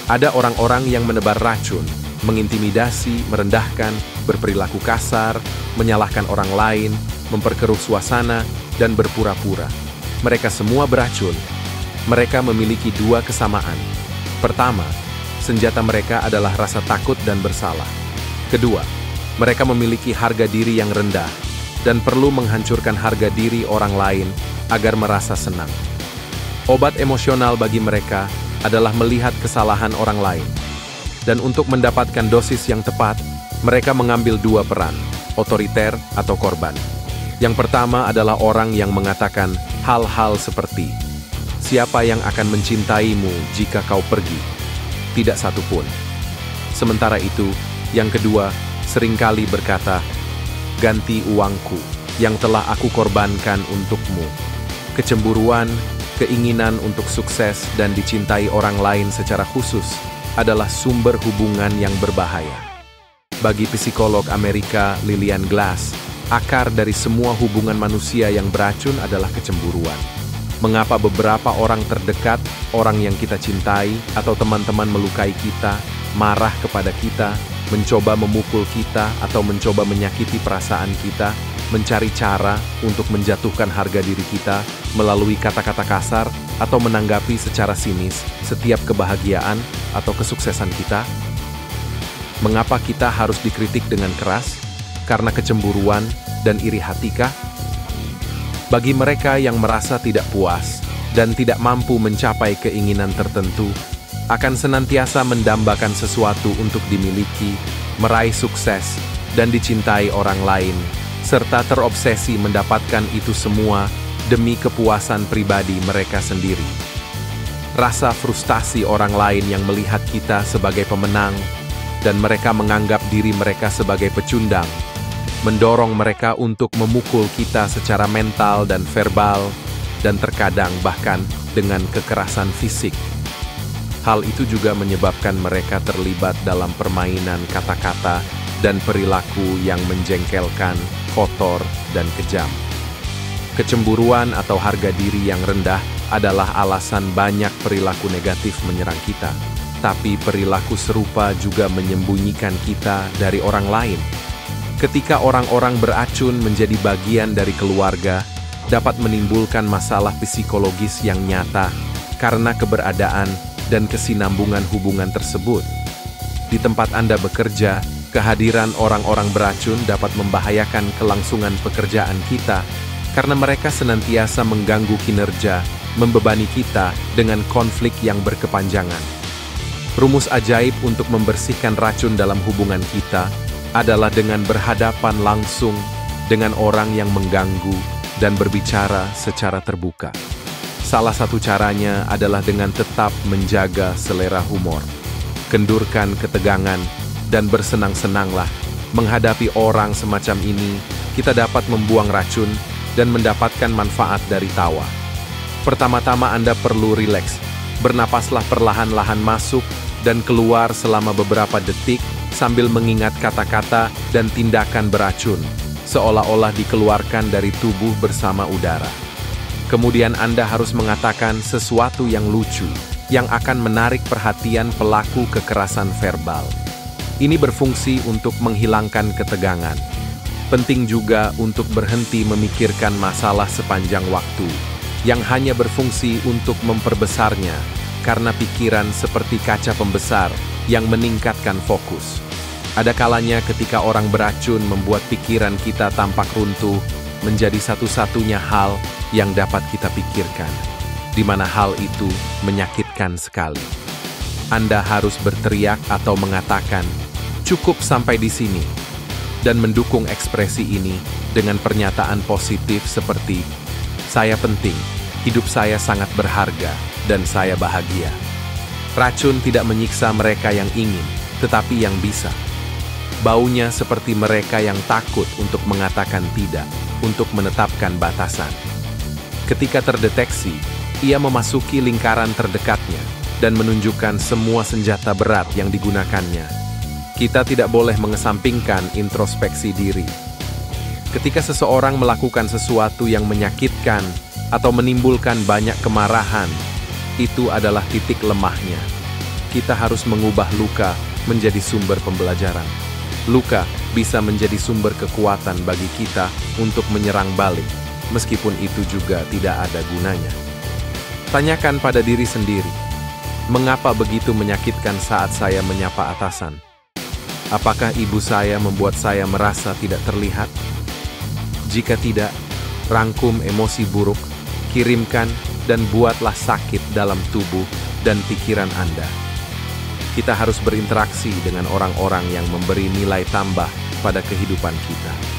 Ada orang-orang yang menebar racun, mengintimidasi, merendahkan, berperilaku kasar, menyalahkan orang lain, memperkeruh suasana, dan berpura-pura. Mereka semua beracun. Mereka memiliki dua kesamaan. Pertama, senjata mereka adalah rasa takut dan bersalah. Kedua, mereka memiliki harga diri yang rendah dan perlu menghancurkan harga diri orang lain agar merasa senang. Obat emosional bagi mereka adalah melihat kesalahan orang lain. Dan untuk mendapatkan dosis yang tepat, mereka mengambil dua peran, otoriter atau korban. Yang pertama adalah orang yang mengatakan hal-hal seperti, "Siapa yang akan mencintaimu jika kau pergi? Tidak satu pun." Sementara itu, yang kedua seringkali berkata, "Ganti uangku yang telah aku korbankan untukmu." Kecemburuan, keinginan untuk sukses dan dicintai orang lain secara khusus adalah sumber hubungan yang berbahaya. Bagi psikolog Amerika Lillian Glass, akar dari semua hubungan manusia yang beracun adalah kecemburuan. Mengapa beberapa orang terdekat, orang yang kita cintai, atau teman-teman melukai kita, marah kepada kita, mencoba memukul kita, atau mencoba menyakiti perasaan kita, mencari cara untuk menjatuhkan harga diri kita melalui kata-kata kasar atau menanggapi secara sinis setiap kebahagiaan atau kesuksesan kita? Mengapa kita harus dikritik dengan keras? Karena kecemburuan dan iri hatikah? Bagi mereka yang merasa tidak puas dan tidak mampu mencapai keinginan tertentu, akan senantiasa mendambakan sesuatu untuk dimiliki, meraih sukses, dan dicintai orang lain, serta terobsesi mendapatkan itu semua demi kepuasan pribadi mereka sendiri. Rasa frustasi orang lain yang melihat kita sebagai pemenang dan mereka menganggap diri mereka sebagai pecundang, mendorong mereka untuk memukul kita secara mental dan verbal, dan terkadang bahkan dengan kekerasan fisik. Hal itu juga menyebabkan mereka terlibat dalam permainan kata-kata dan perilaku yang menjengkelkan, kotor, dan kejam. Kecemburuan atau harga diri yang rendah adalah alasan banyak perilaku negatif menyerang kita, tapi perilaku serupa juga menyembunyikan kita dari orang lain. Ketika orang-orang beracun menjadi bagian dari keluarga, dapat menimbulkan masalah psikologis yang nyata karena keberadaan dan kesinambungan hubungan tersebut. Di tempat Anda bekerja, kehadiran orang-orang beracun dapat membahayakan kelangsungan pekerjaan kita karena mereka senantiasa mengganggu kinerja, membebani kita dengan konflik yang berkepanjangan. Rumus ajaib untuk membersihkan racun dalam hubungan kita adalah dengan berhadapan langsung dengan orang yang mengganggu dan berbicara secara terbuka. Salah satu caranya adalah dengan tetap menjaga selera humor. Kendurkan ketegangan dan bersenang-senanglah. Menghadapi orang semacam ini, kita dapat membuang racun dan mendapatkan manfaat dari tawa. Pertama-tama Anda perlu rileks. Bernapaslah perlahan-lahan masuk dan keluar selama beberapa detik sambil mengingat kata-kata dan tindakan beracun, seolah-olah dikeluarkan dari tubuh bersama udara. Kemudian Anda harus mengatakan sesuatu yang lucu, yang akan menarik perhatian pelaku kekerasan verbal. Ini berfungsi untuk menghilangkan ketegangan. Penting juga untuk berhenti memikirkan masalah sepanjang waktu, yang hanya berfungsi untuk memperbesarnya, karena pikiran seperti kaca pembesar yang meningkatkan fokus. Ada kalanya ketika orang beracun membuat pikiran kita tampak runtuh, menjadi satu-satunya hal yang dapat kita pikirkan, di mana hal itu menyakitkan sekali. Anda harus berteriak atau mengatakan, "Cukup sampai di sini," dan mendukung ekspresi ini dengan pernyataan positif seperti, "Saya penting, hidup saya sangat berharga, dan saya bahagia." Racun tidak menyiksa mereka yang ingin, tetapi yang bisa. Baunya seperti mereka yang takut untuk mengatakan tidak, untuk menetapkan batasan. Ketika terdeteksi, ia memasuki lingkaran terdekatnya dan menunjukkan semua senjata berat yang digunakannya. Kita tidak boleh mengesampingkan introspeksi diri. Ketika seseorang melakukan sesuatu yang menyakitkan atau menimbulkan banyak kemarahan, itu adalah titik lemahnya. kita harus mengubah luka menjadi sumber pembelajaran. Luka bisa menjadi sumber kekuatan bagi kita untuk menyerang balik, meskipun itu juga tidak ada gunanya. Tanyakan pada diri sendiri, mengapa begitu menyakitkan saat saya menyapa atasan? Apakah ibu saya membuat saya merasa tidak terlihat? Jika tidak, rangkum emosi buruk, kirimkan, dan buatlah sakit dalam tubuh dan pikiran Anda. Kita harus berinteraksi dengan orang-orang yang memberi nilai tambah pada kehidupan kita.